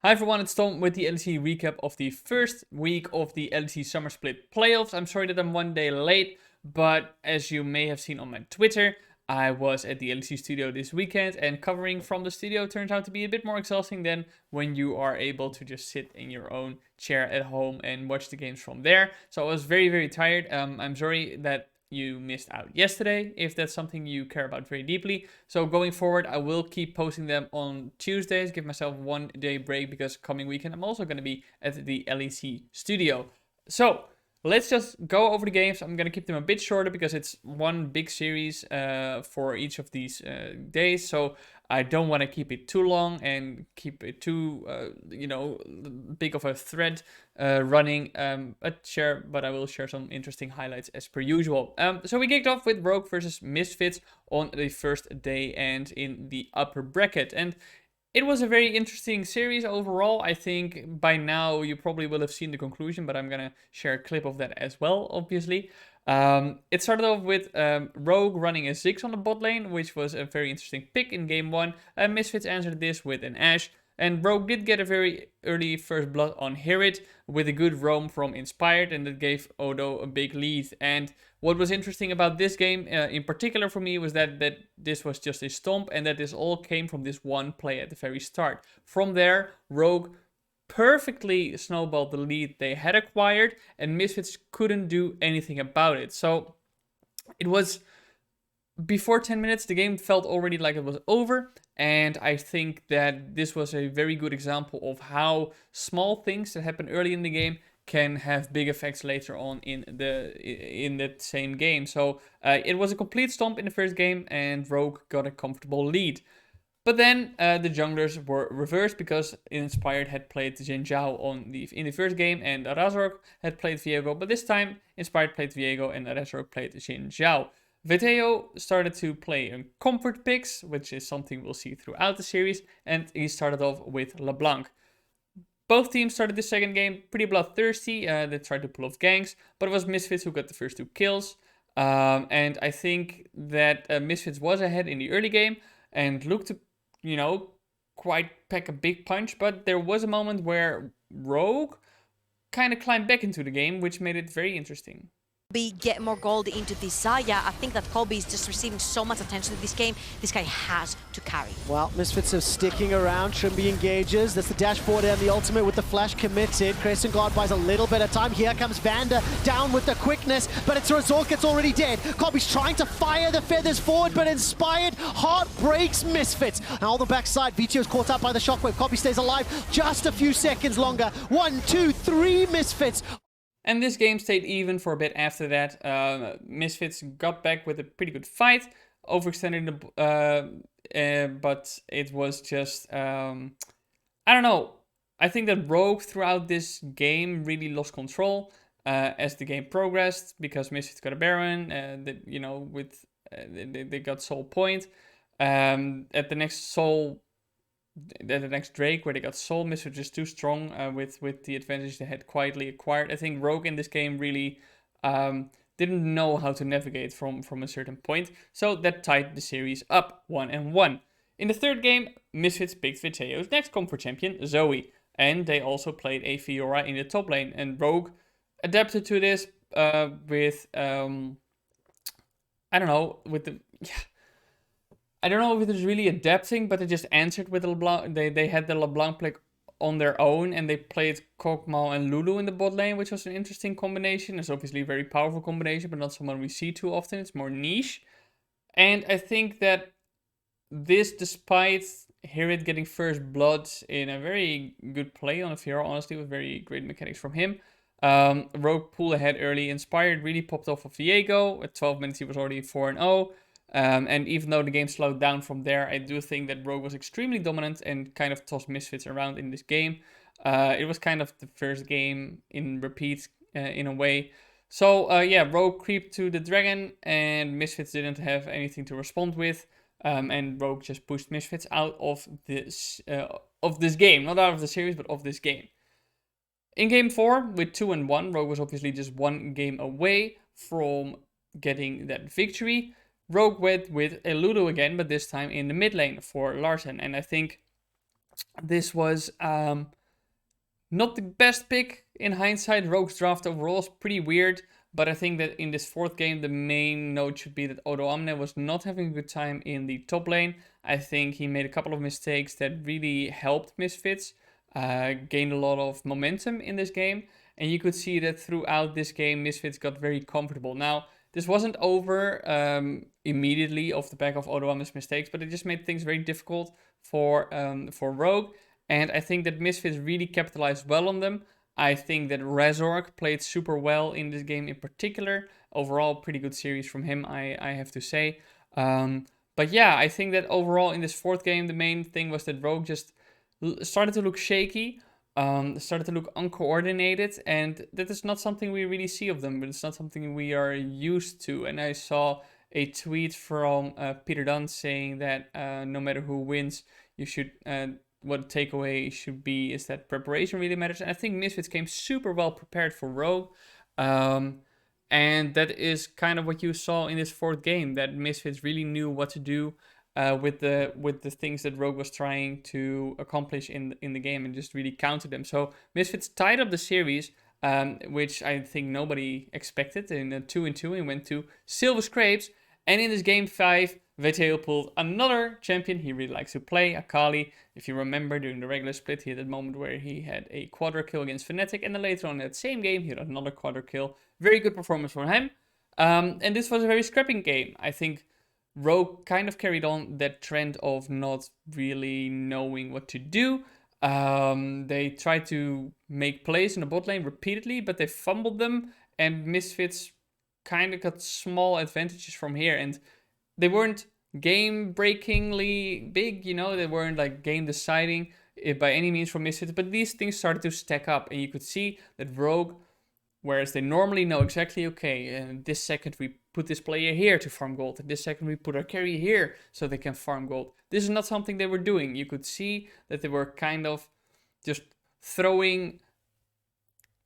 Hi everyone, it's Tom with the LEC recap of the first week of the LEC Summer Split Playoffs. I'm sorry that I'm one day late, but as you may have seen on my Twitter, I was at the LEC studio this weekend, and covering from the studio turns out to be a bit more exhausting than when you are able to just sit in your own chair at home and watch the games from there. So I was very tired. I'm sorry that you missed out yesterday, if that's something you care about very deeply. So going forward, I will keep posting them on Tuesdays, give myself 1 day break, because coming weekend I'm also going to be at the LEC studio. So let's just go over the games. I'm going to keep them a bit shorter because it's one big series for each of these days. So I don't want to keep it too long and keep it too, big of a thread running. But I will share some interesting highlights as per usual. So we kicked off with Rogue versus Misfits on the first day and in the upper bracket. And it was a very interesting series overall. I think by now you probably will have seen the conclusion, but I'm going to share a clip of that as well, obviously. It started off with Rogue running a Ziggs on the bot lane, which was a very interesting pick in game 1. Misfits answered this with an Ashe. And Rogue did get a very early first blood on Herod with a good roam from Inspired, and that gave Odo a big lead. And what was interesting about this game in particular for me was that this was just a stomp, and that this all came from this one play at the very start. From there, Rogue perfectly snowballed the lead they had acquired, and Misfits couldn't do anything about it. So it was, before 10 minutes, the game felt already like it was over. And I think that this was a very good example of how small things that happen early in the game can have big effects later on in that same game. So it was a complete stomp in the first game, and Rogue got a comfortable lead. But then the junglers were reversed because Inspired had played Jin Zhao in the first game, and Razork had played Viego. But this time, Inspired played Viego and Razork played Jin Zhao. Veteo started to play in comfort picks, which is something we'll see throughout the series, and he started off with LeBlanc. Both teams started the second game pretty bloodthirsty. They tried to pull off ganks, but it was Misfits who got the first 2 kills. And I think that Misfits was ahead in the early game and looked to, quite pack a big punch, but there was a moment where Rogue kind of climbed back into the game, which made it very interesting. Get more gold into Desire. I think that Kobe is just receiving so much attention in this game. This guy has to carry. Well, Misfits are sticking around. Shrimby engages. That's the dash forward and the ultimate with the flash committed. Crescent Guard buys a little bit of time. Here comes Vander down with the quickness, but it's Razork that's already dead. Kobe's trying to fire the feathers forward, but Inspired heart breaks Misfits. Now on the backside, Vito's caught up by the shockwave. Kobe stays alive just a few seconds longer. 1, 2, 3 Misfits. And this game stayed even for a bit after that. Misfits got back with a pretty good fight, overextended but it was just, I don't know. I think that Rogue throughout this game really lost control as the game progressed, because Misfits got a Baron, they got Soul Point. At the next Drake, where they got Soul, Misfits was just too strong with the advantage they had quietly acquired. I think Rogue in this game really didn't know how to navigate from a certain point, so that tied the series up 1-1. In the third game, Misfits picked Viteo's next comfort champion, Zoe, and they also played a Fiora in the top lane, and Rogue adapted to this with I don't know if it was really adapting, but they just answered with LeBlanc. They had the LeBlanc pick on their own, and they played Kog'Maw and Lulu in the bot lane, which was an interesting combination. It's obviously a very powerful combination, but not someone we see too often. It's more niche. And I think that this, despite Herod getting first blood in a very good play on a Fiora, honestly, with very great mechanics from him, Rogue pulled ahead early. Inspired really popped off of Viego. At 12 minutes, he was already 4-0. And even though the game slowed down from there, I do think that Rogue was extremely dominant and kind of tossed Misfits around in this game. It was kind of the first game in repeat in a way. So Rogue creeped to the dragon, and Misfits didn't have anything to respond with. And Rogue just pushed Misfits out of this game. Not out of the series, but of this game. In game 4, with 2-1, Rogue was obviously just 1 game away from getting that victory. Rogue went with a Ludo again, but this time in the mid lane for Larsen. And I think this was not the best pick in hindsight. Rogue's draft overall is pretty weird, but I think that in this fourth game, the main note should be that Odo Amne was not having a good time in the top lane. I think he made a couple of mistakes that really helped Misfits gain a lot of momentum in this game. And you could see that throughout this game, Misfits got very comfortable. Now, this wasn't over immediately off the back of Odo Amne's mistakes, but it just made things very difficult for Rogue. And I think that Misfits really capitalized well on them. I think that Razork played super well in this game in particular. Overall, pretty good series from him, I have to say. But yeah, I think that overall in this fourth game, the main thing was that Rogue just started to look shaky, started to look uncoordinated, and that is not something we really see of them, but it's not something we are used to. And I saw a tweet from Peter Dunn saying that no matter who wins, you should... what the takeaway should be is that preparation really matters. And I think Misfits came super well prepared for Rogue. And that is kind of what you saw in this fourth game, that Misfits really knew what to do with the things that Rogue was trying to accomplish in the game, and just really countered them. So Misfits tied up the series, which I think nobody expected, in a 2-2, and went to Silver Scrapes. And in this game 5, VTO pulled another champion he really likes to play, Akali. If you remember, during the regular split, he had that moment where he had a quadra kill against Fnatic, and then later on in that same game, he had another quadra kill. Very good performance from him. And this was a very scrapping game. I think Rogue kind of carried on that trend of not really knowing what to do. They tried to make plays in the bot lane repeatedly, but they fumbled them, and Misfits kind of got small advantages from here, and they weren't game-breakingly big, you know, they weren't like game-deciding by any means for Misfits, but these things started to stack up, and you could see that Rogue, whereas they normally know exactly, okay, and this second we put this player here to farm gold, and this second we put our carry here so they can farm gold. This is not something they were doing. You could see that they were kind of just throwing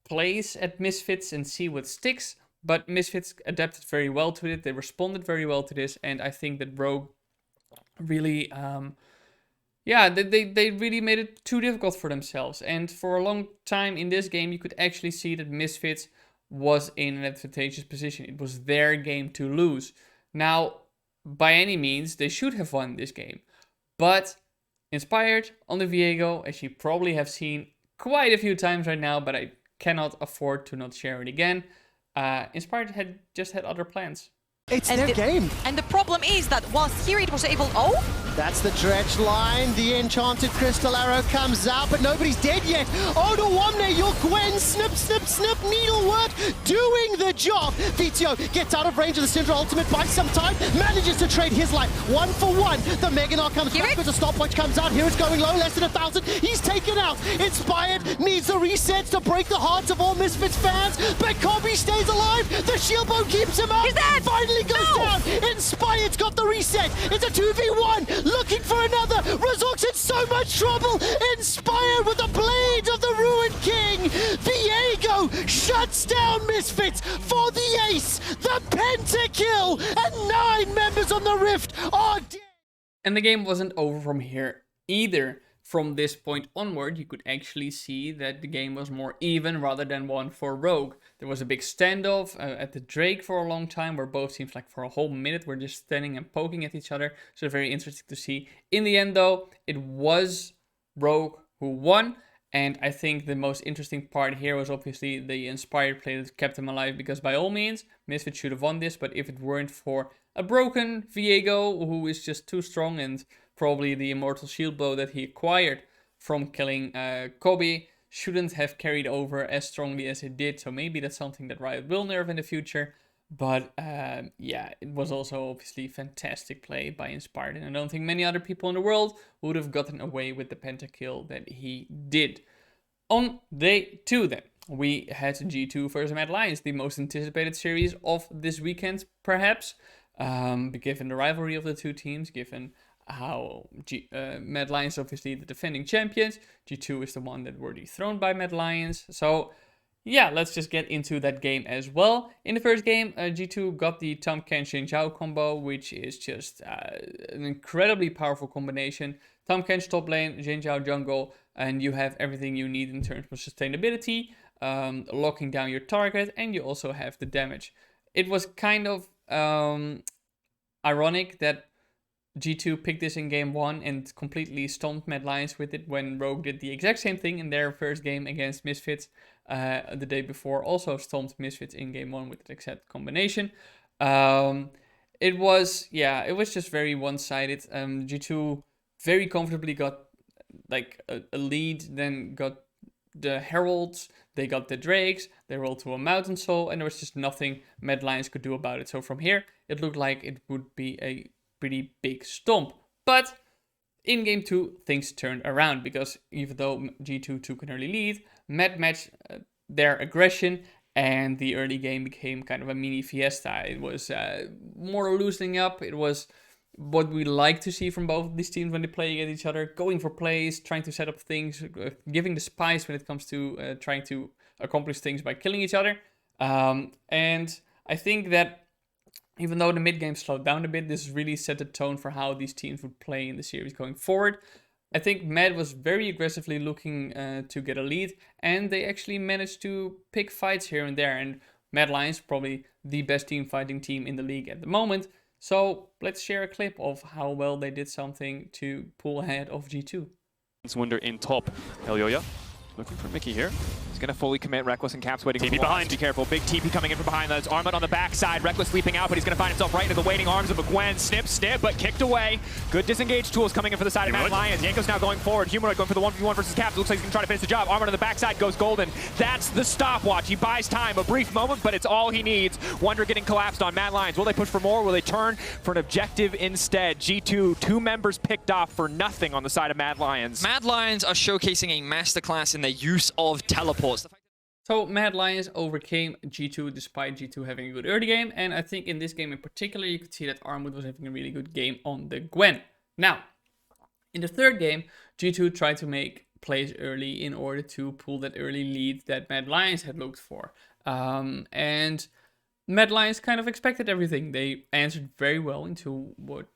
plays at Misfits and see what sticks. But Misfits adapted very well to it. They responded very well to this. And I think that Rogue really, they really made it too difficult for themselves. And for a long time in this game, you could actually see that Misfits was in an advantageous position. It was their game to lose. Now, by any means, they should have won this game. But Inspired on the Viego, as you probably have seen quite a few times right now, but I cannot afford to not share it again. Inspired had just had other plans. It's their game. And the problem is that whilst here it was able... Oh! That's the dredge line. The enchanted crystal arrow comes out, but nobody's dead yet. Odo Amne, your Gwen, snip, snip, snip, needlework, doing the job. VTO gets out of range of the Syndra ultimate, buys some time, manages to trade his life 1 for 1. The Meganar comes back because the stopwatch comes out. Here it's going low, less than 1,000. He's taken out. Inspired needs the resets to break the hearts of all Misfits fans, but Kobe stays alive. The shield bow keeps him out. He's dead. Finally goes down. Inspired's got the reset. It's a 2v1. Looking for another. Razork's in so much trouble. Inspired with the blade of the Ruined King. Viego shuts down Misfits for the ace. The pentakill. And 9 members on the Rift are dead. And the game wasn't over from here either. From this point onward, you could actually see that the game was more even rather than one for Rogue. There was a big standoff at the Drake for a long time, where both teams, like for a whole minute, were just standing and poking at each other. So very interesting to see. In the end, though, it was Rogue who won. And I think the most interesting part here was obviously the Inspired play that kept him alive, because by all means, Misfits should have won this, but if it weren't for a broken Viego, who is just too strong, and probably the Immortal Shield Bow that he acquired from killing Kobe shouldn't have carried over as strongly as it did. So maybe that's something that Riot will nerf in the future. But yeah, it was also obviously fantastic play by Inspired. And I don't think many other people in the world would have gotten away with the pentakill that he did. On day 2 then, we had G2 versus Mad Lions, the most anticipated series of this weekend, perhaps. Given the rivalry of the two teams, given how Mad Lions obviously the defending champions, G2 is the one that were dethroned by Mad Lions. So yeah, let's just get into that game as well. In the first game, G2 got the Tahm Kench Xin Zhao combo, which is just an incredibly powerful combination. Tahm Kench top lane, Xin Zhao jungle, and you have everything you need in terms of sustainability, locking down your target, and you also have the damage. It was kind of ironic that G2 picked this in game 1 and completely stomped Mad Lions with it when Rogue did the exact same thing in their first game against Misfits the day before. Also stomped Misfits in game 1 with the exact combination. It was just very one-sided. G2 very comfortably got like a lead, then got the Heralds, they got the Drakes, they rolled to a Mountain Soul, and there was just nothing Mad Lions could do about it. So from here, it looked like it would be a pretty big stomp. But in game 2, things turned around, because even though G2 took an early lead, Mad matched their aggression, and the early game became kind of a mini fiesta. It was more loosening up. It was what we like to see from both of these teams when they play against each other, going for plays, trying to set up things, giving the spice when it comes to trying to accomplish things by killing each other. And I think that even though the mid game slowed down a bit, this really set the tone for how these teams would play in the series going forward. I think Mad was very aggressively looking to get a lead, and they actually managed to pick fights here and there. And Mad Lions probably the best team fighting team in the league at the moment. So let's share a clip of how well they did something to pull ahead of G2. Wonder in top. Elyoya looking for Mickey here. He's going to fully commit. Reckless and Caps waiting. TP behind. Be careful. Big TP coming in from behind. That's Armut on the backside. Reckless leaping out, but he's going to find himself right into the waiting arms of a Gwen. Snip, but kicked away. Good disengage tools coming in for the side of Mad Lions. Yanko's now going forward. Humanoid going for the 1v1 versus Caps. Looks like he's going to try to finish the job. Armut on the backside goes golden. That's the stopwatch. He buys time. A brief moment, but it's all he needs. Wonder getting collapsed on Mad Lions. Will they push for more? Will they turn for an objective instead? G2, 2 members picked off for nothing on the side of Mad Lions. Mad Lions are showcasing a masterclass in their use of teleports. So Mad Lions overcame G2 despite G2 having a good early game, and I think in this game in particular you could see that Armut was having a really good game on the Gwen. Now, in the third game, G2 tried to make plays early in order to pull that early lead that Mad Lions had looked for. And Mad Lions kind of expected everything. They answered very well into what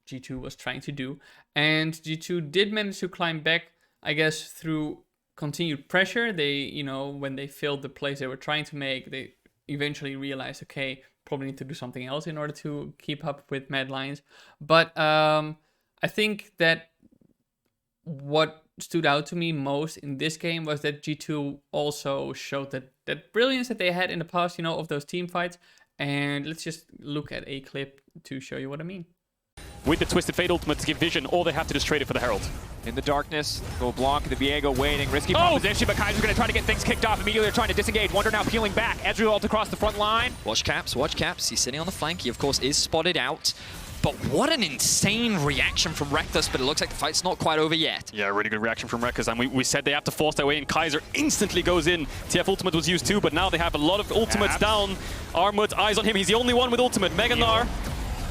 G2 was trying to do, and G2 did manage to climb back, I guess, through continued pressure. They, when they failed the plays they were trying to make, they eventually realized, okay, probably need to do something else in order to keep up with Mad Lions. But I think that what stood out to me most in this game was that G2 also showed that brilliance that they had in the past, of those team fights. And let's just look at a clip to show you what I mean. With the Twisted Fate ultimate to give vision, all they have to do is trade it for the Herald. In the darkness, go Blanc, the Viego waiting, risky position, but Kaiser's gonna try to get things kicked off. Immediately they're trying to disengage. Wonder now peeling back. Ezreal ult across the front line. Watch Caps. He's sitting on the flank. He, of course, is spotted out. But what an insane reaction from Reckless, but it looks like the fight's not quite over yet. Yeah, really good reaction from Reckless, and we said they have to force their way in. Kaiser instantly goes in. TF ultimate was used too, but now they have a lot of ultimates down. Armut, eyes on him. He's the only one with ultimate. Meganar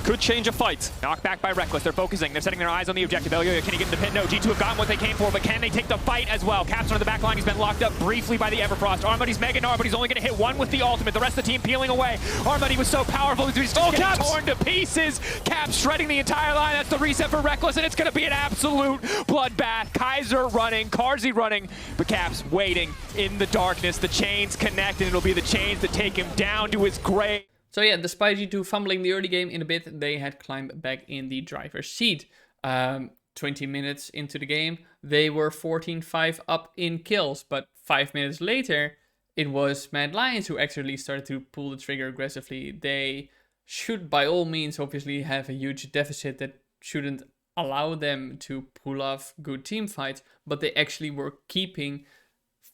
could change a fight. Knocked back by Reckless. They're focusing. They're setting their eyes on the objective. Elyoya, can he get in the pit? No. G2 have gotten what they came for, but can they take the fight as well? Caps on the back line. He's been locked up briefly by the Everfrost. Armut, he's Meganar, but he's only going to hit one with the ultimate. The rest of the team peeling away. Armut, he was so powerful. He's just getting torn to pieces. Caps shredding the entire line. That's the reset for Reckless, and it's going to be an absolute bloodbath. Kaiser running, Carzzy running, but Caps waiting in the darkness. The chains connect, and it'll be the chains that take him down to his grave. So yeah, despite G2 fumbling the early game in a bit, they had climbed back in the driver's seat. 20 minutes into the game, they were 14-5 up in kills, but 5 minutes later, it was Mad Lions who actually started to pull the trigger aggressively. They should, by all means, obviously have a huge deficit that shouldn't allow them to pull off good team fights, but they actually were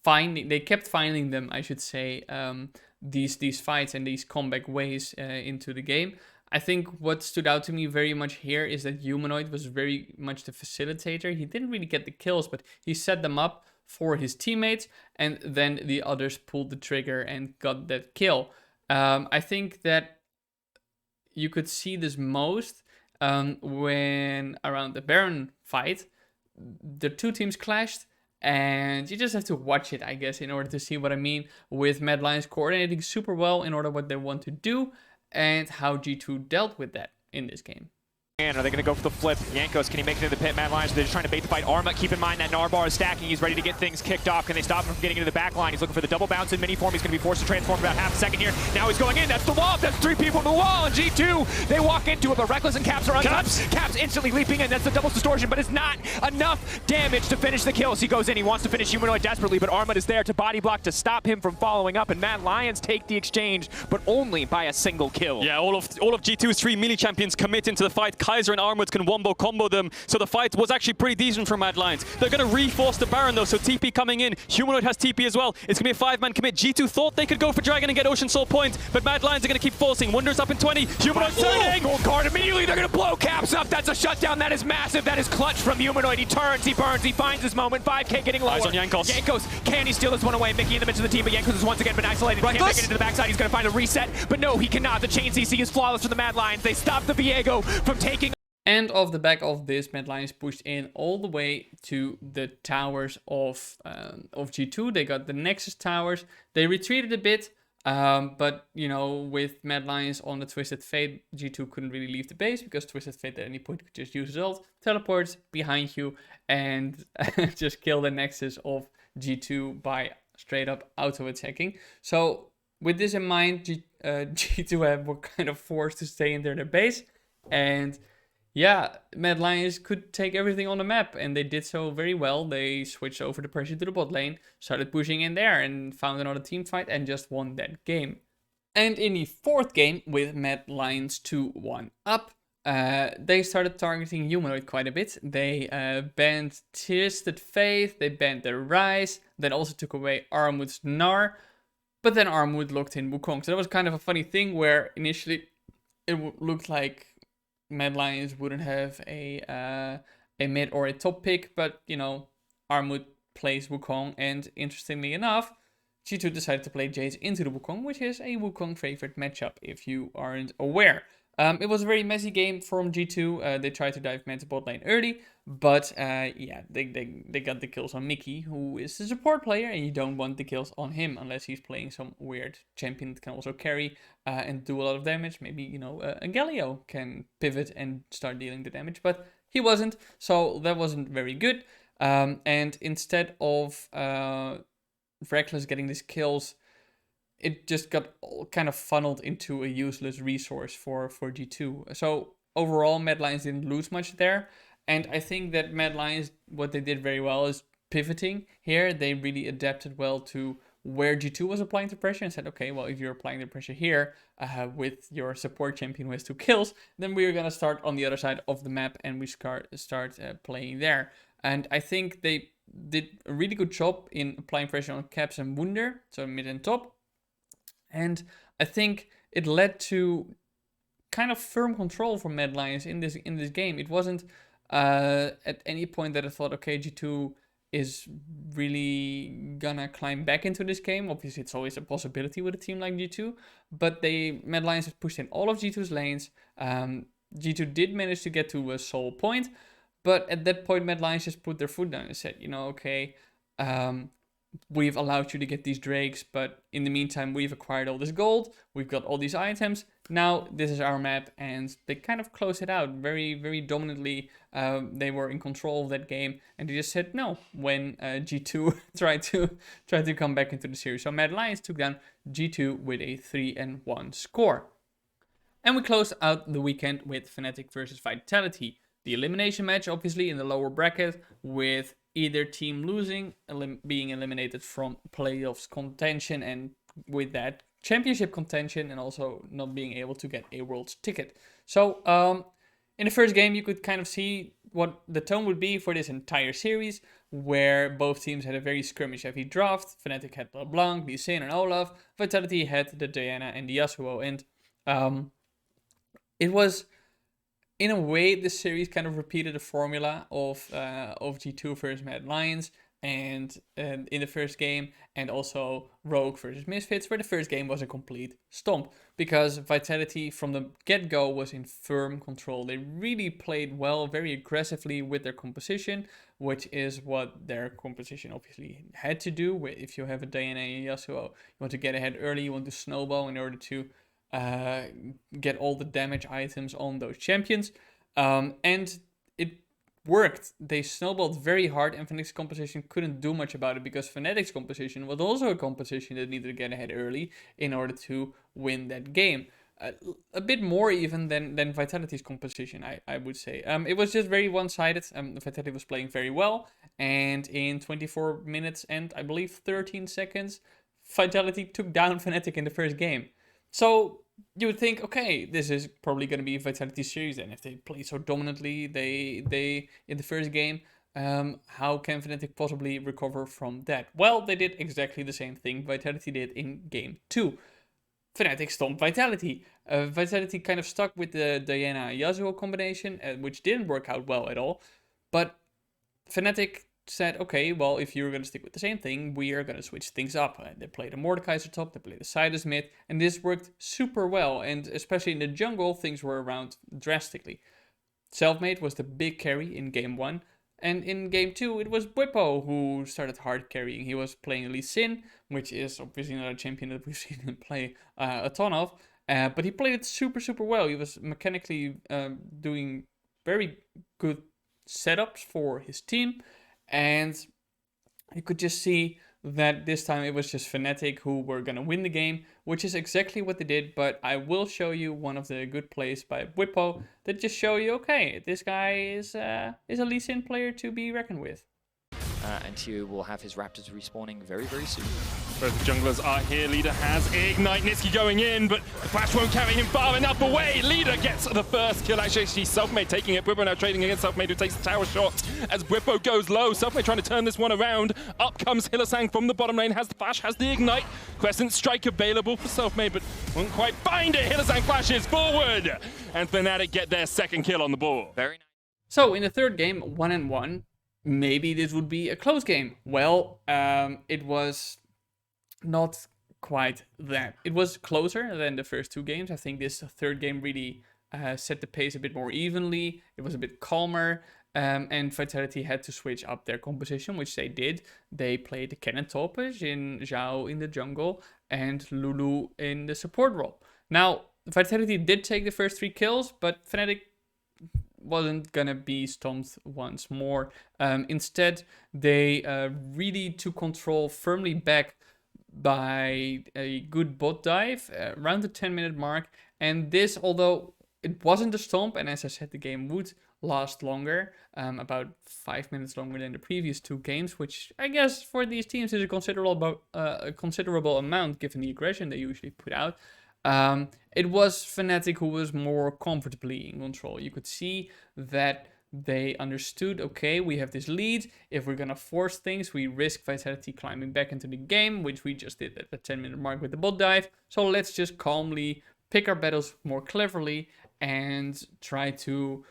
they kept finding them, I should say, these fights and these comeback ways into the game. I think what stood out to me very much here is that Humanoid was very much the facilitator. He didn't really get the kills, but he set them up for his teammates, and then the others pulled the trigger and got that kill. I think that you could see this most when around the Baron fight, the two teams clashed, And you just have to watch it, I guess, in order to see what I mean with Mad Lions coordinating super well in order what they want to do and how G2 dealt with that in this game. And are they going to go for the flip? Jankos, can he make it into the pit? Mad Lions, they're just trying to bait the fight. Arma, keep in mind that Narbar is stacking. He's ready to get things kicked off. Can they stop him from getting into the back line? He's looking for the double bounce in mini form. He's going to be forced to transform for about half a second here. Now he's going in. That's the wall. That's 3 people in the wall. And G2, they walk into it, but Reckless and Caps are untouched. Caps instantly leaping in. That's the double distortion, but it's not enough damage to finish the kills. He goes in. He wants to finish Humanoid desperately, but Arma is there to body block to stop him from following up. And Mad Lions take the exchange, but only by a single kill. Yeah, all of G2's 3 melee champions commit into the fight. Kaiser and Armwood can wombo combo them, so the fight was actually pretty decent for Mad Lions. They're going to reforce the Baron though, so TP coming in. Humanoid has TP as well. It's going to be a 5-man commit. G2 thought they could go for Dragon and get Ocean Soul points, but Mad Lions are going to keep forcing. Wonders up in 20. Humanoid turning! Gold card immediately. They're going to blow Caps up. That's a shutdown. That is massive. That is clutch from Humanoid. He turns, he burns, he finds his moment. 5K getting lower. Eyes on Jankos. Jankos, can he steal this one away? Mickey in the midst of the team, but Jankos has once again been isolated. Can't make it into the backside. He's going to find a reset, but no, he cannot. The chain CC is flawless for the Mad Lions. They stop the Viego from taking. And off the back of this, Mad Lions pushed in all the way to the towers of G2. They got the Nexus towers. They retreated a bit, but, you know, with Mad Lions on the Twisted Fate, G2 couldn't really leave the base because Twisted Fate at any point could just use his ult, teleports behind you, and just kill the Nexus of G2 by straight up auto-attacking. So with this in mind, G2 were kind of forced to stay in their base, and yeah, Mad Lions could take everything on the map, and they did so very well. They switched over the pressure to the bot lane, started pushing in there, and found another team fight, and just won that game. And in the 4th game, with Mad Lions 2-1 up, they started targeting Humanoid quite a bit. They banned Twisted Faith, they banned their Rise, then also took away Armwood's Gnar, but then Armwood locked in Wukong. So that was kind of a funny thing where initially it looked like Mad Lions wouldn't have a mid or a top pick, but, you know, Armwood plays Wukong, and interestingly enough, G2 decided to play Jace into the Wukong, which is a Wukong favorite matchup, if you aren't aware. It was a very messy game from G2. They tried to dive mid to bot lane early, but yeah, they got the kills on Mickey, who is a support player, and you don't want the kills on him unless he's playing some weird champion that can also carry and do a lot of damage. Maybe, you know, a Galio can pivot and start dealing the damage, but he wasn't, so that wasn't very good. And instead of Reckless getting these kills, it just got kind of funneled into a useless resource for G2. So overall, Mad Lions didn't lose much there. And I think that Mad Lions, what they did very well is pivoting here. They really adapted well to where G2 was applying the pressure and said, okay, well, if you're applying the pressure here with your support champion who has 2 kills, then we're going to start on the other side of the map and we start playing there. And I think they did a really good job in applying pressure on Caps and Wunder, so mid and top. And I think it led to kind of firm control from Mad Lions in this game. It wasn't at any point that I thought, okay, G2 is really gonna climb back into this game. Obviously, it's always a possibility with a team like G2, but Mad Lions have pushed in all of G2's lanes. G2 did manage to get to a soul point, but at that point, Mad Lions just put their foot down and said, you know, okay, we've allowed you to get these drakes, but in the meantime, we've acquired all this gold, we've got all these items, now this is our map, and they kind of closed it out very, very dominantly. They were in control of that game, and they just said no when G2 tried to come back into the series. So Mad Lions took down G2 with a 3-1 score. And we closed out the weekend with Fnatic versus Vitality. The elimination match, obviously, in the lower bracket, with either team losing, being eliminated from playoffs contention, and with that championship contention, and also not being able to get a world's ticket. So in the first game, you could kind of see what the tone would be for this entire series, where both teams had a very skirmish-heavy draft. Fnatic had LeBlanc, Lee Sin, and Olaf. Vitality had the Diana and the Yasuo, and it was, in a way, this series kind of repeated the formula of G2 versus Mad Lions. and in the first game, and also Rogue versus Misfits, where the first game was a complete stomp because Vitality from the get-go was in firm control. They really played well, very aggressively with their composition, which is what their composition obviously had to do. If you have a Diana and Yasuo, you want to get ahead early, you want to snowball in order to get all the damage items on those champions, and it worked. They snowballed very hard, and Fnatic's composition couldn't do much about it because Fnatic's composition was also a composition that needed to get ahead early in order to win that game. A bit more even than Vitality's composition, I would say. It was just very one-sided. Vitality was playing very well, and in 24 minutes and I believe 13 seconds, Vitality took down Fnatic in the first game. So you would think, okay, this is probably going to be a Vitality series, and if they play so dominantly, they in the first game, how can Fnatic possibly recover from that? Well, they did exactly the same thing Vitality did in game 2. Fnatic stomped Vitality. Vitality kind of stuck with the Diana-Yasuo combination, which didn't work out well at all, but Fnatic said, okay, well, if you're going to stick with the same thing, we are going to switch things up. They played a Mordekaiser top, they played a Sylas mid, and this worked super well, and especially in the jungle, things were around drastically. Selfmade was the big carry in game 1, and in game 2, it was Bwipo who started hard carrying. He was playing Lee Sin, which is obviously not a champion that we've seen him play a ton of, but he played it super, super well. He was mechanically doing very good setups for his team, and you could just see that this time it was just Fnatic who were going to win the game, which is exactly what they did. But I will show you one of the good plays by Bwipo that just show you, okay, this guy is a Lee Sin player to be reckoned with. And Hugh will have his Raptors respawning very, very soon. Both the junglers are here. Leader has Ignite. Niski going in, but the flash won't carry him far enough away. Leader gets the first kill. Actually, Selfmade taking it. Bwipo now trading against Selfmade, who takes the tower shot as Bwipo goes low. Selfmade trying to turn this one around. Up comes Hylissang from the bottom lane. Has the flash, has the Ignite. Crescent strike available for Selfmade, but won't quite find it. Hylissang flashes forward, and Fnatic get their second kill on the board. Very nice. So in the third game, 1-1, maybe this would be a close game. Well, it was not quite that. It was closer than the first two games. I think this third game really set the pace a bit more evenly. It was a bit calmer, and Vitality had to switch up their composition, which they did. They played the Cannon Toppers in Zhao in the jungle and Lulu in the support role. Now, Vitality did take the first 3 kills, but Fnatic wasn't gonna be stomped once more. Instead, they really took control firmly back by a good bot dive around the 10-minute mark. And this, although it wasn't a stomp, and as I said, the game would last longer, about 5 minutes longer than the previous 2 games, which I guess for these teams is a considerable amount given the aggression they usually put out. It was Fnatic who was more comfortably in control. You could see that they understood, okay, we have this lead. If we're gonna force things, we risk Vitality climbing back into the game, which we just did at the 10-minute mark with the bot dive. So let's just calmly pick our battles more cleverly and try to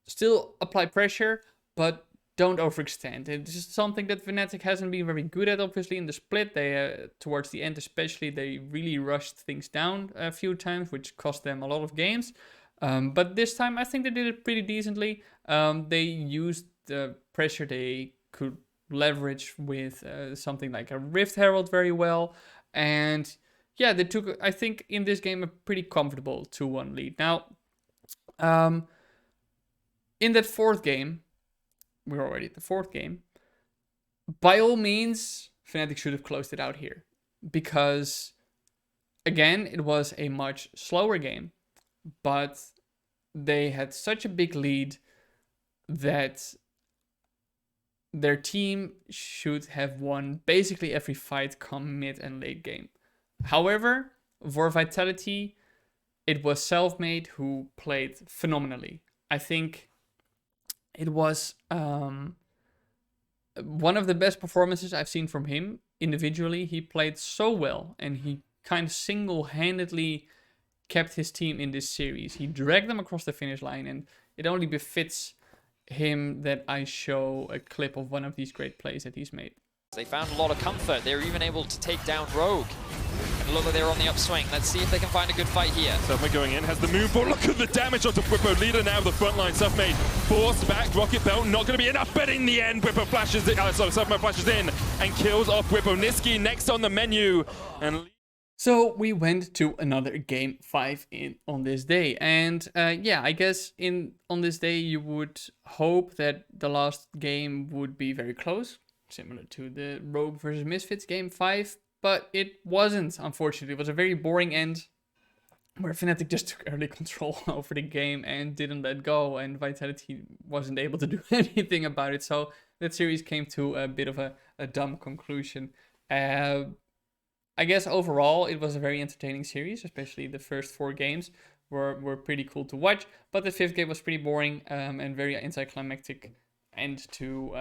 still apply pressure, but don't overextend. It's just something that Fnatic hasn't been very good at, obviously, in the split. They, towards the end especially, they really rushed things down a few times, which cost them a lot of games. But this time, I think they did it pretty decently. They used the pressure they could leverage with something like a Rift Herald very well. And yeah, they took, I think, in this game, a pretty comfortable 2-1 lead. Now, in that fourth game, we're already at the fourth game. By all means, Fnatic should have closed it out here. Because, again, it was a much slower game. But they had such a big lead that their team should have won basically every fight come mid and late game. However, for Vitality, it was Selfmade who played phenomenally. I think it was one of the best performances I've seen from him individually. He played so well, and he kind of single-handedly kept his team in this series. He dragged them across the finish line, and it only befits him that I show a clip of one of these great plays that he's made. They found a lot of comfort. They were even able to take down Rogue. And look like they're on the upswing. Let's see if they can find a good fight here. Sufmate going in, has the move, but look at the damage onto Whippo. Leader now with the front line. Sufmate forced back, Rocket Belt, not going to be enough, but in the end, Whippo flashes in, Sufmate flashes in and kills off Whippo. Niski next on the menu. And so we went to another game 5 on this day, and yeah, I guess on this day you would hope that the last game would be very close, similar to the Rogue versus Misfits game 5, but it wasn't, unfortunately. It was a very boring end where Fnatic just took early control over the game and didn't let go, and Vitality wasn't able to do anything about it, so that series came to a bit of a dumb conclusion. I guess overall it was a very entertaining series, especially the first 4 games were pretty cool to watch, but the 5th game was pretty boring and very anticlimactic end to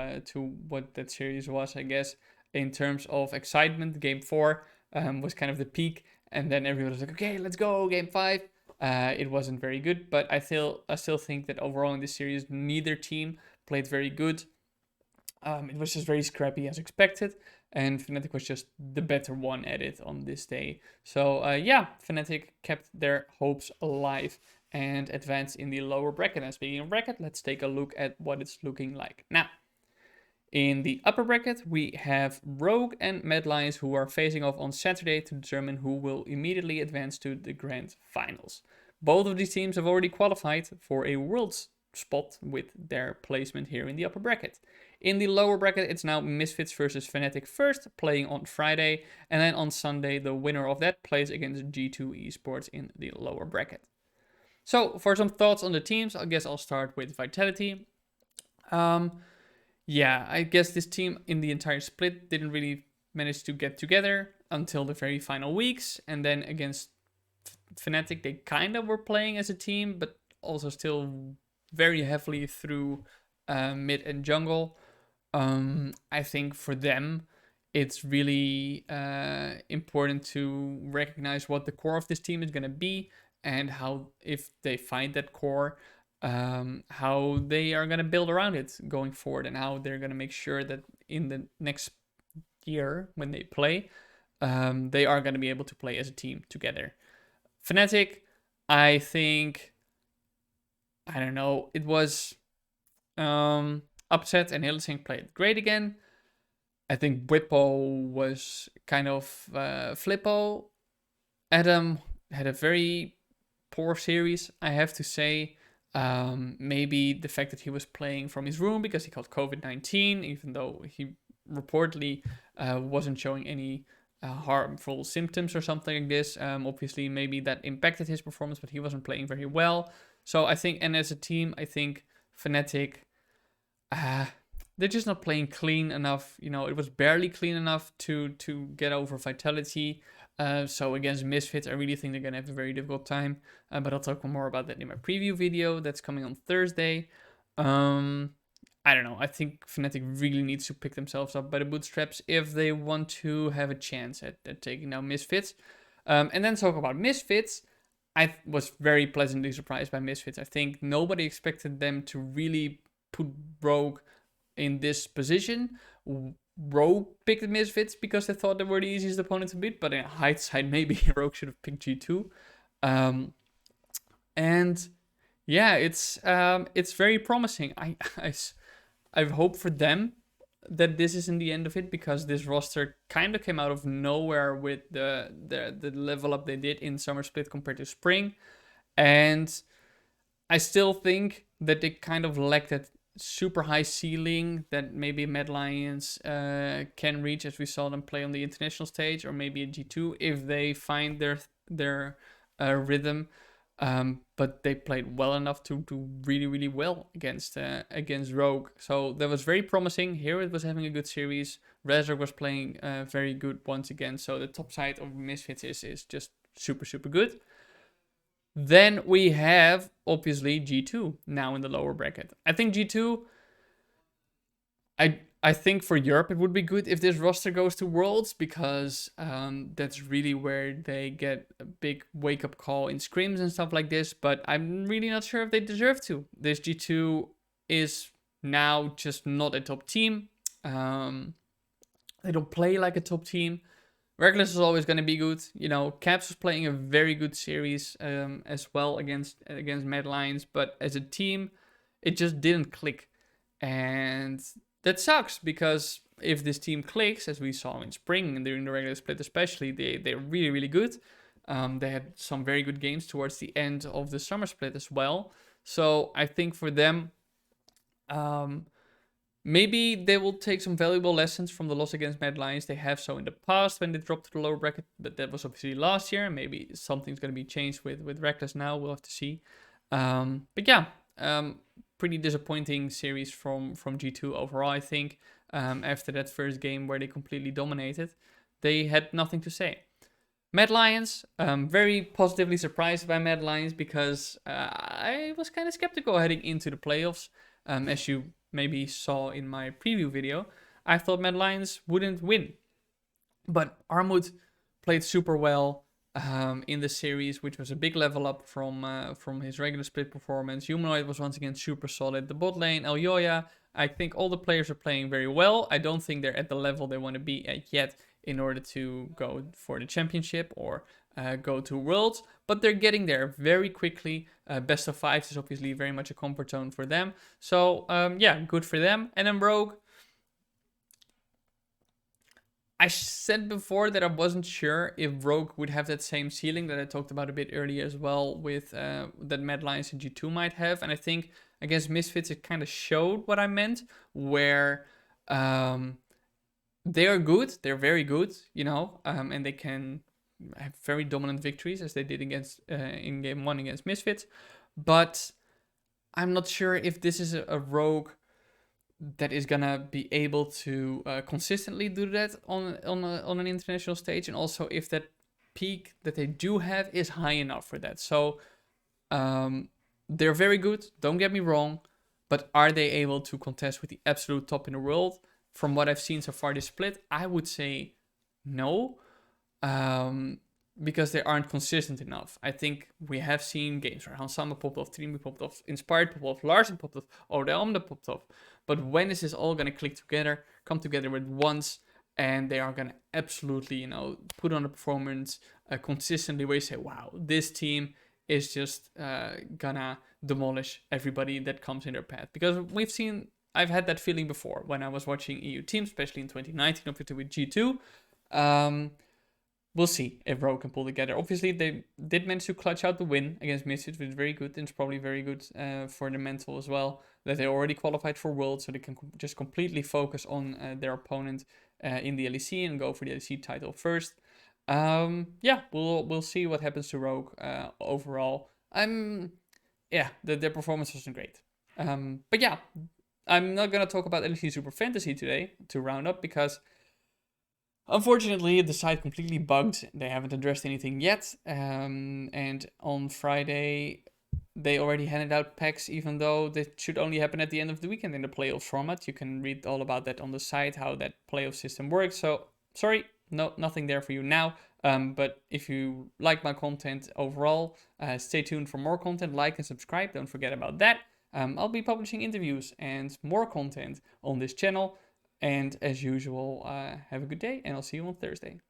what that series was, I guess. In terms of excitement, game 4 was kind of the peak, and then everyone was like, okay, let's go, game 5. It wasn't very good, but I still think that overall in this series, neither team played very good. It was just very scrappy as expected, and Fnatic was just the better one at it on this day. So yeah, Fnatic kept their hopes alive and advanced in the lower bracket. And speaking of bracket, let's take a look at what it's looking like now. In the upper bracket, we have Rogue and Mad Lions, who are facing off on Saturday to determine who will immediately advance to the grand finals. Both of these teams have already qualified for a Worlds spot with their placement here in the upper bracket. In the lower bracket, it's now Misfits versus Fnatic first, playing on Friday, and then on Sunday, the winner of that plays against G2 Esports in the lower bracket. So, for some thoughts on the teams, I guess I'll start with Vitality. Yeah, I guess this team in the entire split didn't really manage to get together until the very final weeks, and then against Fnatic, they kind of were playing as a team, but also still very heavily through mid and jungle. I think for them, it's really important to recognize what the core of this team is going to be, and how, if they find that core, how they are going to build around it going forward, and how they're going to make sure that in the next year when they play, they are going to be able to play as a team together. Fnatic, I think, I don't know, it was Upset and Hildesing played great again. I think Whippo was kind of flippo. Adam had a very poor series, I have to say. Maybe the fact that he was playing from his room because he caught COVID-19, even though he reportedly wasn't showing any harmful symptoms or something like this. Obviously, maybe that impacted his performance, but he wasn't playing very well. So I think, and as a team, I think Fnatic, they're just not playing clean enough. You know, it was barely clean enough to get over Vitality. So against Misfits, I really think they're going to have a very difficult time. But I'll talk more about that in my preview video that's coming on Thursday. I don't know. I think Fnatic really needs to pick themselves up by the bootstraps if they want to have a chance at taking down Misfits. And then talk about Misfits. I was very pleasantly surprised by Misfits. I think nobody expected them to really put Rogue in this position. Rogue picked the Misfits because they thought they were the easiest opponent to beat, but in hindsight, maybe Rogue should have picked G2. And yeah, it's very promising. I hope for them that this isn't the end of it, because this roster kind of came out of nowhere with the level up they did in Summer Split compared to Spring. And I still think that they kind of lack that super high ceiling that maybe Mad Lions can reach, as we saw them play on the international stage, or maybe at G2 if they find their rhythm. But they played well enough to do really, really well against Rogue. So that was very promising. Here it was having a good series. Razor was playing very good once again. So the top side of Misfits is just super, super good. Then we have, obviously, G2 now in the lower bracket. I think G2, I think for Europe it would be good if this roster goes to Worlds, because that's really where they get a big wake-up call in scrims and stuff like this. But I'm really not sure if they deserve to. This G2 is now just not a top team. They don't play like a top team. Reckless is always going to be good. You know, Caps was playing a very good series as well against Mad Lions, but as a team, it just didn't click. And that sucks, because if this team clicks, as we saw in spring and during the regular split especially, they're really, really good. They had some very good games towards the end of the summer split as well. So I think for them, maybe they will take some valuable lessons from the loss against Mad Lions. They have so in the past when they dropped to the lower bracket, but that was obviously last year. Maybe something's going to be changed with Reckless now. We'll have to see. But yeah, pretty disappointing series from G2 overall, I think. After that first game where they completely dominated, they had nothing to say. Mad Lions, very positively surprised by Mad Lions, because I was kind of skeptical heading into the playoffs. As you maybe saw in my preview video, I thought Mad Lions wouldn't win. But Armut played super well in the series, which was a big level up from his regular split performance. Humanoid was once again super solid. The bot lane, Elyoya, I think all the players are playing very well. I don't think they're at the level they want to be at yet in order to go for the championship or go to Worlds, but they're getting there very quickly. Best of 5 is obviously very much a comfort zone for them. So yeah, good for them. And then Rogue, I said before that I wasn't sure if Rogue would have that same ceiling that I talked about a bit earlier as well, with that Mad Lions and G2 might have. And I think against Misfits it kind of showed what I meant, where they are good, they're very good, you know, and they can have very dominant victories as they did against in game 1 against Misfits. But I'm not sure if this is a Rogue that is gonna be able to consistently do that on an international stage, and also if that peak that they do have is high enough for that. So they're very good, don't get me wrong, but are they able to contest with the absolute top in the world? From what I've seen so far this split, I would say no, because they aren't consistent enough. I think we have seen games where Hansama popped off, Trimi popped off, Inspired popped off, Larsen popped off, Odeamda popped off. But when is this all going to click together, come together with once, and they are going to absolutely, you know, put on a performance consistently where you say, wow, this team is just gonna demolish everybody that comes in their path. Because I've had that feeling before when I was watching EU teams, especially in 2019, obviously with G2. We'll see if Rogue can pull together. Obviously, they did manage to clutch out the win against Misfits, which is very good. And it's probably very good for the mental as well, that they already qualified for Worlds, so they can just completely focus on their opponent in the LEC and go for the LEC title first. Yeah, we'll see what happens to Rogue overall. Yeah, their performance wasn't great. But yeah, I'm not gonna talk about LEC SuperFantasy today to round up, because unfortunately, the site completely bugged. They haven't addressed anything yet. And on Friday, they already handed out packs, even though that should only happen at the end of the weekend in the playoff format. You can read all about that on the site, how that playoff system works. So, sorry, nothing there for you now. But if you like my content overall, stay tuned for more content. Like and subscribe. Don't forget about that. I'll be publishing interviews and more content on this channel. And as usual, have a good day, and I'll see you on Thursday.